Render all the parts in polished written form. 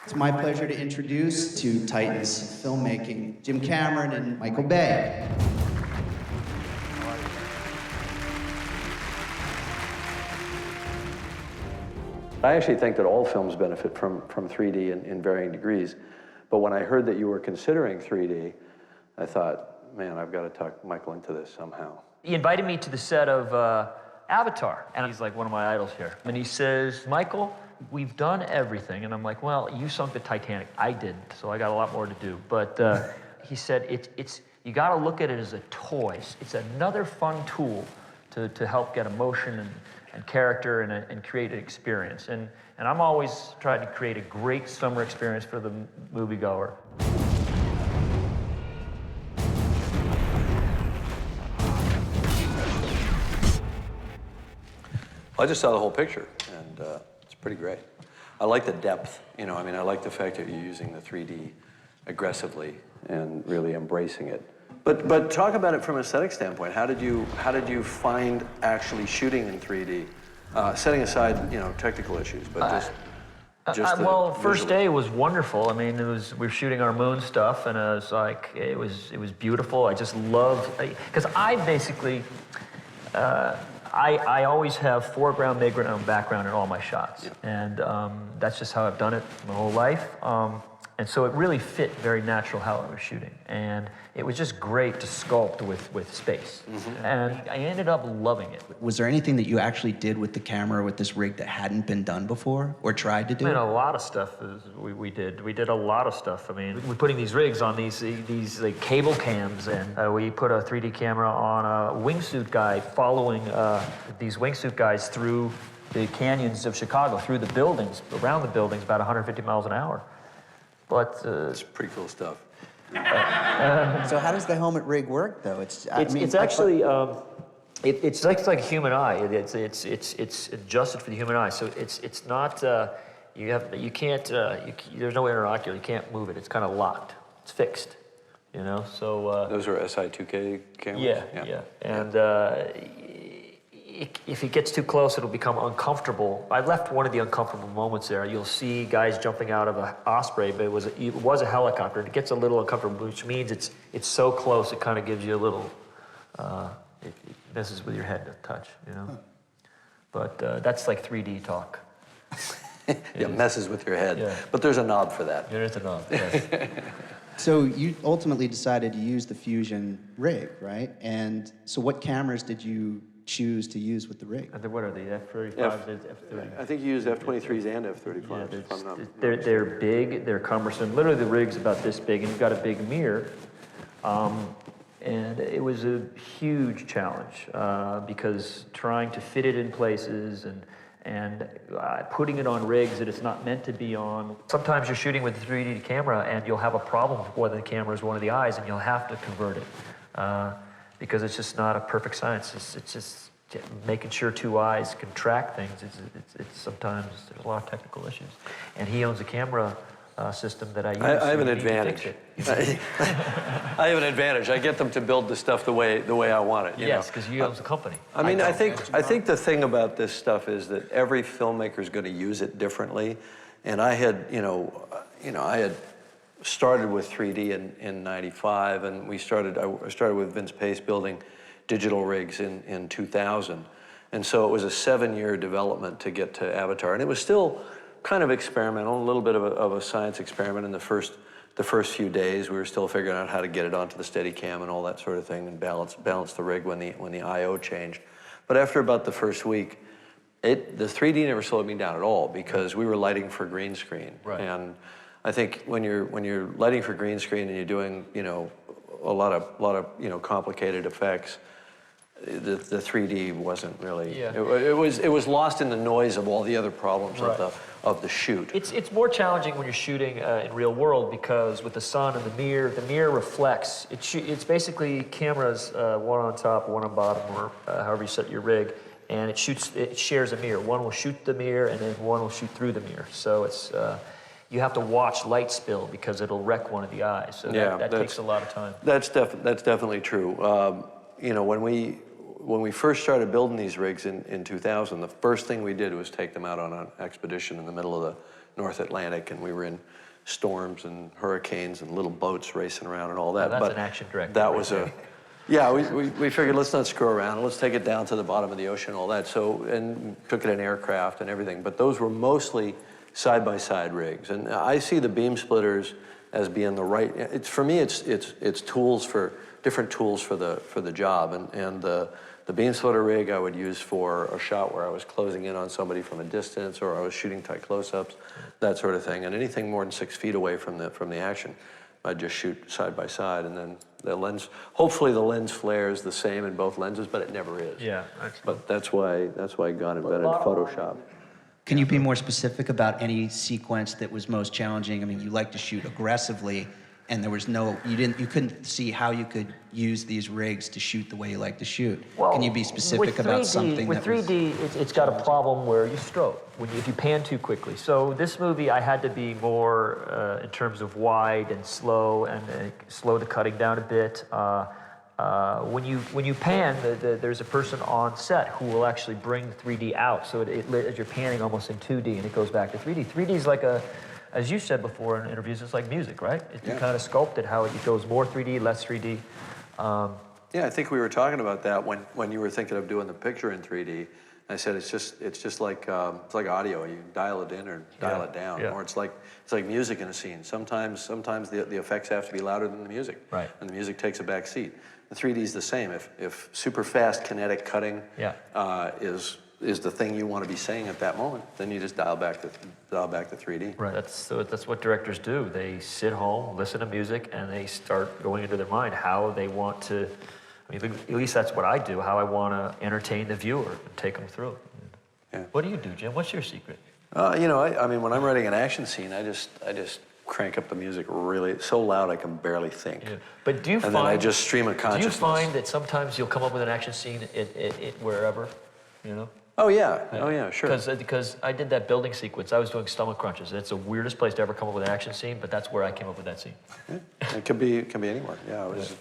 It's my pleasure to introduce to Titans Filmmaking, Jim Cameron and Michael Bay. I actually think that all films benefit from 3D in varying degrees. But when I heard that you were considering 3D, I thought, man, I've got to talk Michael into this somehow. He invited me to the set of Avatar, and he's like one of my idols here. And he says, Michael, we've done everything. And I'm like, well, you sunk the Titanic. I didn't, so I got a lot more to do. But he said, you got to look at it as a toy. It's another fun tool to help get emotion and character and create an experience. And I'm always trying to create a great summer experience for the moviegoer. I just saw the whole picture, and it's pretty great. I like the depth, I like the fact that you're using the 3D aggressively and really embracing it. But talk about it from an aesthetic standpoint. How did you find actually shooting in 3D? Setting aside, technical issues, but well, first day was wonderful. I mean, we were shooting our moon stuff, and it was beautiful. I just loved, because I basically, I always have foreground, midground, background in all my shots. Yeah. And that's just how I've done it my whole life. And so it really fit very natural how I was shooting. And it was just great to sculpt with space. Mm-hmm. And I ended up loving it. Was there anything that you actually did with the camera, with this rig, that hadn't been done before or tried to do? I mean, a lot of stuff we did. We did a lot of stuff. I mean, we're putting these rigs on these like cable cams, and we put a 3D camera on a wingsuit guy following these wingsuit guys through the canyons of Chicago, through the buildings, around the buildings, about 150 miles an hour. But it's pretty cool stuff. So how does the helmet rig work, though? It's actually it's like a human eye. It's adjusted for the human eye. So it's not you can't there's no interocular. You can't move it. It's kind of locked. It's fixed. So those are SI2K cameras. Yeah. And if it gets too close, it'll become uncomfortable. I left one of the uncomfortable moments there. You'll see guys jumping out of an Osprey, but it was a helicopter. It gets a little uncomfortable, which means it's so close, it kind of gives you a little, it messes with your head to touch, But that's like 3D talk. Yeah, messes with your head. Yeah. But there's a knob for that. There is a knob, yes. So you ultimately decided to use the Fusion rig, right? And so what cameras did you choose to use with the rig? What are they, F-35s, F-30? I think you used F-23s and F-35s. Yeah, if I'm not they're big, they're cumbersome. Literally, the rig's about this big, and you've got a big mirror. And it was a huge challenge because trying to fit it in places and putting it on rigs that it's not meant to be on. Sometimes you're shooting with a 3D camera, and you'll have a problem with whether the camera is one of the eyes, and you'll have to convert it. Because it's just not a perfect science. It's just making sure two eyes can track things. It's sometimes there's a lot of technical issues. And he owns a camera system that I use. I have an advantage. I have an advantage. I get them to build the stuff the way I want it. Yes, because you own the company. I mean, I think the thing about this stuff is that every filmmaker is going to use it differently. And I had, I had started with 3D in 95, and I started with Vince Pace building digital rigs in 2000. And so it was a 7-year development to get to Avatar. And it was still kind of experimental, a little bit of a science experiment in the first few days. We were still figuring out how to get it onto the Steadicam and all that sort of thing, and balance the rig when the I/O changed. But after about the first week, the 3D never slowed me down at all, because we were lighting for green screen. Right. And I think when you're lighting for green screen and you're doing a lot of complicated effects, the 3D wasn't really. Yeah. It was lost in the noise of all the other problems of the shoot. It's more challenging when you're shooting in real world, because with the sun and the mirror reflects. It's basically cameras, one on top, one on bottom, or however you set your rig, and it shares a mirror. One will shoot the mirror, and then one will shoot through the mirror. So it's. You have to watch light spill, because it'll wreck one of the eyes. So that takes a lot of time. That's definitely true. When we first started building these rigs in 2000, the first thing we did was take them out on an expedition in the middle of the North Atlantic, and we were in storms and hurricanes and little boats racing around and all that. That's an action director. That right was there. yeah, we figured let's not screw around. Let's take it down to the bottom of the ocean, all that. So, and took it in aircraft and everything. But those were mostly side-by-side rigs. And I see the beam splitters as being the right, for me, it's tools for, different tools for the job. And the beam splitter rig I would use for a shot where I was closing in on somebody from a distance, or I was shooting tight close-ups, that sort of thing. And anything more than 6 feet away from the action, I'd just shoot side by side, and then the lens, hopefully the lens flare is the same in both lenses, but it never is. Yeah. But that's why God invented Photoshop. Can you be more specific about any sequence that was most challenging? I mean, you like to shoot aggressively, and there was no, you couldn't see how you could use these rigs to shoot the way you like to shoot. Well, can you be specific about something with that was... 3D, it's got a problem where you stroke if you pan too quickly. So this movie, I had to be more in terms of wide and slow, and slow the cutting down a bit. When you pan, there's a person on set who will actually bring 3D out, so as you're panning almost in 2D, and it goes back to 3D. 3D is like as you said before in interviews, it's like music, right? You kind of sculpt it, how it goes more 3D, less 3D. Yeah, I think we were talking about that when you were thinking of doing the picture in 3D. I said it's just like audio. You dial it in or dial it down, or it's like music in a scene. Sometimes the effects have to be louder than the music, right? And the music takes a back seat. The 3D is the same. If super fast kinetic cutting is the thing you want to be saying at that moment, then you just dial back the 3D. Right. That's what directors do. They sit home, listen to music, and they start going into their mind how they want to. I mean, at least that's what I do. How I want to entertain the viewer and take them through. Yeah. What do you do, Jim? What's your secret? I mean, when I'm writing an action scene, I just crank up the music really so loud I can barely think. Yeah. But do you and then I just stream of consciousness. Do you find that sometimes you'll come up with an action scene wherever, you know? Oh yeah, sure. Because I did that building sequence. I was doing stomach crunches. It's the weirdest place to ever come up with an action scene, but that's where I came up with that scene. Yeah. It can be anywhere. Yeah, I was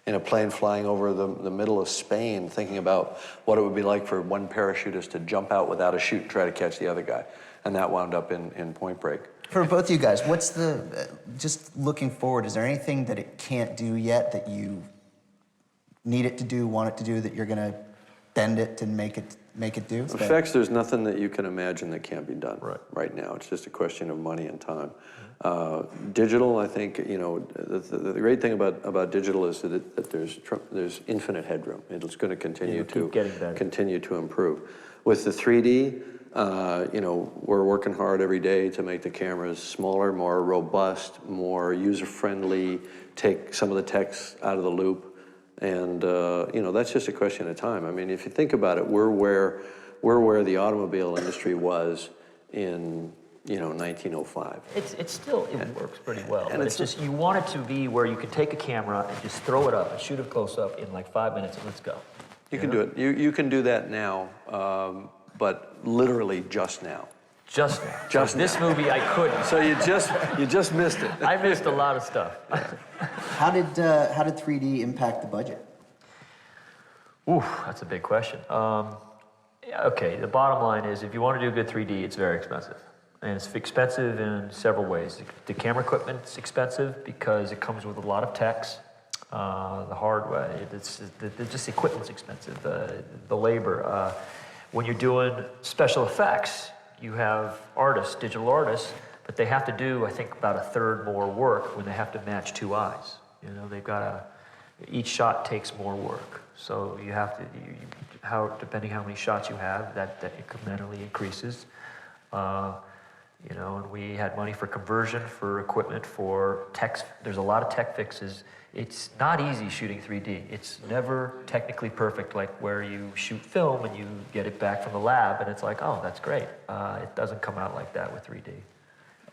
in a plane flying over the middle of Spain, thinking about what it would be like for one parachutist to jump out without a chute and try to catch the other guy, and that wound up in Point Break. For both of you guys, what's just looking forward, is there anything that it can't do yet that you need it to do, want it to do, that you're going to bend it to make it do? Effects, there's nothing that you can imagine that can't be done right now. It's just a question of money and time. Digital, I think, the great thing about digital is that there's infinite headroom. It's going to continue to improve. With the 3D, we're working hard every day to make the cameras smaller, more robust, more user-friendly, take some of the text out of the loop. And, that's just a question of time. I mean, if you think about it, we're where the automobile industry was in, 1905. It still works pretty well. And it's just, you want it to be where you can take a camera and just throw it up and shoot it close up in like 5 minutes and let's go. You can do it. You can do that now, but literally just now. Just now. This movie I couldn't. So you just missed it. I missed a lot of stuff. How did 3D impact the budget? Ooh, that's a big question. Okay, the bottom line is if you want to do good 3D, it's very expensive. And it's expensive in several ways. The camera equipment's expensive because it comes with a lot of techs. The hardware, just the equipment's expensive. The labor. When you're doing special effects, you have artists, digital artists, but they have to do, I think, about a third more work when they have to match two eyes. Each shot takes more work. So you have to, depending how many shots you have, that incrementally increases. And we had money for conversion, for equipment, for tech. There's a lot of tech fixes. It's not easy shooting 3D. It's never technically perfect, like where you shoot film and you get it back from the lab and it's like, oh, that's great. It doesn't come out like that with 3D.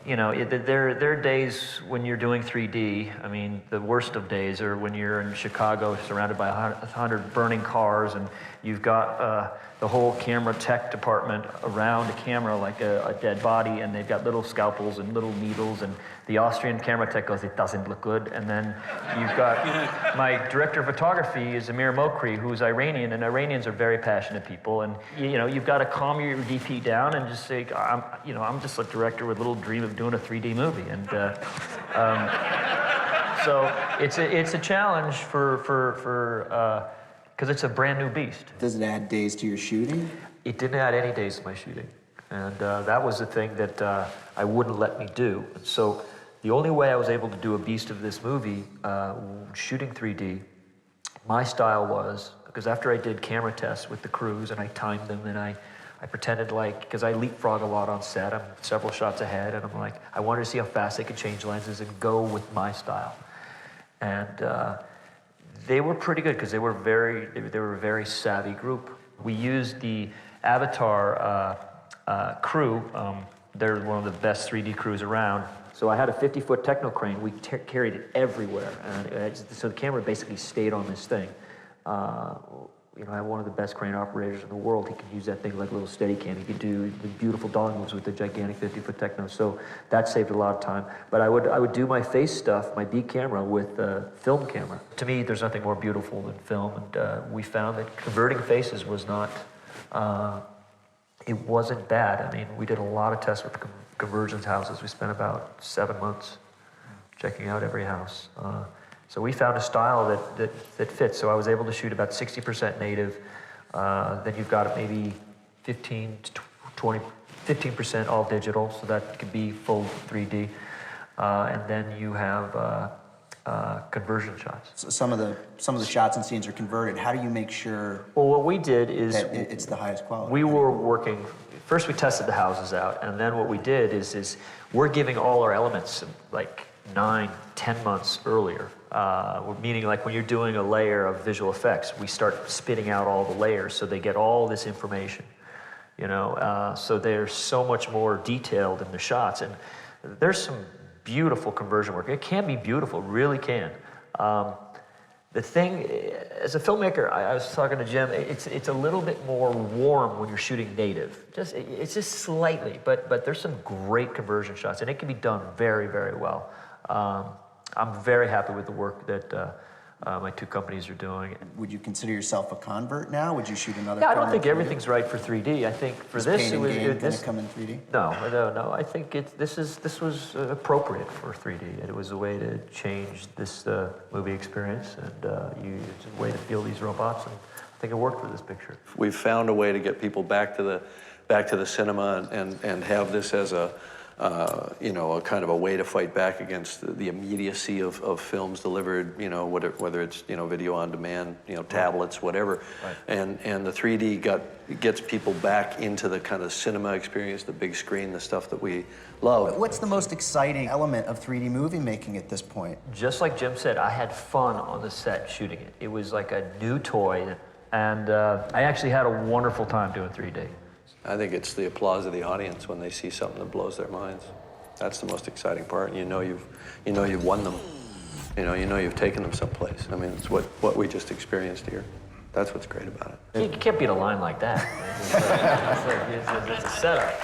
There are days when you're doing 3D, I mean, the worst of days are when you're in Chicago surrounded by 100 burning cars and you've got the whole camera tech department around a camera like a dead body, and they've got little scalpels and little needles, and the Austrian camera tech goes, it doesn't look good. And then you've got my director of photography is Amir Mokri, who's Iranian, and Iranians are very passionate people, and you've got to calm your DP down and just say, I'm just a director with a little dream of doing a 3D movie, and so it's a challenge for because it's a brand new beast. Does it add days to your shooting? It didn't add any days to my shooting. And that was the thing that I wouldn't let me do. And so the only way I was able to do a beast of this movie, shooting 3D, my style was, because after I did camera tests with the crews and I timed them and I pretended because I leapfrog a lot on set, I'm several shots ahead, and I'm like, I wanted to see how fast I could change lenses and go with my style. And they were pretty good because they were a very savvy group. We used the Avatar crew. They're one of the best 3D crews around. So I had a 50-foot techno crane. We carried it everywhere, and so the camera basically stayed on this thing. I have one of the best crane operators in the world. He can use that thing like a little Steadicam. He could do the beautiful dolly moves with the gigantic 50-foot techno. So that saved a lot of time. But I would do my face stuff, my B camera, with film camera. To me, there's nothing more beautiful than film. And we found that converting faces was not, it wasn't bad. I mean, we did a lot of tests with convergence houses. We spent about 7 months checking out every house. So we found a style that fits. So I was able to shoot about 60% native. Then you've got maybe 15% all digital, so that could be full 3D. And then you have conversion shots. So some of the shots and scenes are converted. How do you make sure? Well, what we did is that it's the highest quality? We were working. First, we tested the houses out, and then what we did is we're giving all our elements like 9-10 months earlier. Meaning like when you're doing a layer of visual effects, we start spitting out all the layers so they get all this information, so they're so much more detailed in the shots. And there's some beautiful conversion work. It can be beautiful, it really can. The thing, as a filmmaker, I was talking to Jim, it's a little bit more warm when you're shooting native. It's just slightly, but there's some great conversion shots, and it can be done very, very well. I'm very happy with the work that my two companies are doing. Would you consider yourself a convert now? Would you shoot another? Yeah, I don't think everything's right for 3D. I think for this, it was going to come in 3D. No. I think this was appropriate for 3D. It was a way to change this movie experience, and it's a way to feel these robots. And I think it worked for this picture. We've found a way to get people back to the cinema and have this as a kind of a way to fight back against the immediacy of films delivered, whether it's, video on demand, tablets, whatever. Right. And the 3D gets people back into the kind of cinema experience, the big screen, the stuff that we love. What's the most exciting element of 3D movie making at this point? Just like Jim said, I had fun on the set shooting it. It was like a new toy, and I actually had a wonderful time doing 3D. I think it's the applause of the audience when they see something that blows their minds. That's the most exciting part. And you've won them. You've taken them someplace. I mean, it's what we just experienced here. That's what's great about it. You can't beat a line like that. It's a setup.